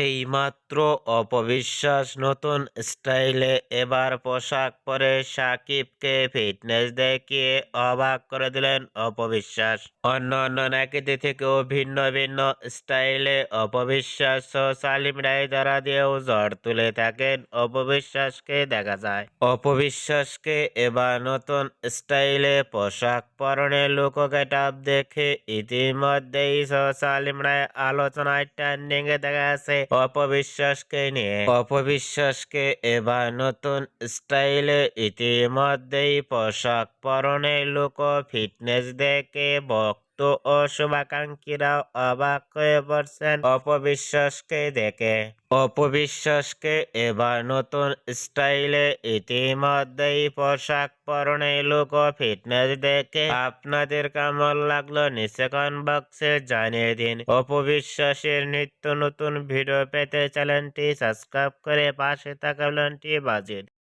এইমাত্র অপবিশ্বাস নতুন স্টাইলে এবার পোশাক পরে সাকিবকে ফিটনেস দেখিয়ে অবাক করে দিলেন অপবিশ্বাস। অন্য নায়িকাদের থেকেও ভিন্ন ভিন্ন স্টাইলে অপবিশ্বাস সোশ্যাল মিডিয়ায় দ্বারা দিয়েও ঝড় তুলে থাকেন অপবিশ্বাসকে দেখা যায়। অপবিশ্বাসকে এবার নতুন স্টাইলে পোশাক পরনে লুক গেটআপ দেখে ইতিমধ্যেই সোশ্যাল মিডিয়ায় আলোচনায় ট্রেন্ডিং এ দেখা গেছে অপবিশ্বাসকে নিয়ে। অপবিশ্বাসকে এবার নতুন স্টাইলে ইতিমধ্যেই পোশাক পরনে লুক ও ফিটনেস দেখে ভক্ত ও শুভাকাঙ্ক্ষীরাও অবাক হয়ে পড়ছেন অপবিশ্বাসকে দেখে। অপবিশ্বাসকে এবার নতুন স্টাইলে ইতিমধ্যেই পোশাক পরনে লুক ও ফিটনেস দেখে আপনাদের কেমন লাগলো নিচে কমেন্ট বক্সে জানিয়ে দিন। অপবিশ্বাসের নিত্য নতুন ভিডিও পেতে চ্যানেলটি সাবস্ক্রাইব করে পাশে থাকা বেলটি বাজিয়ে দিন।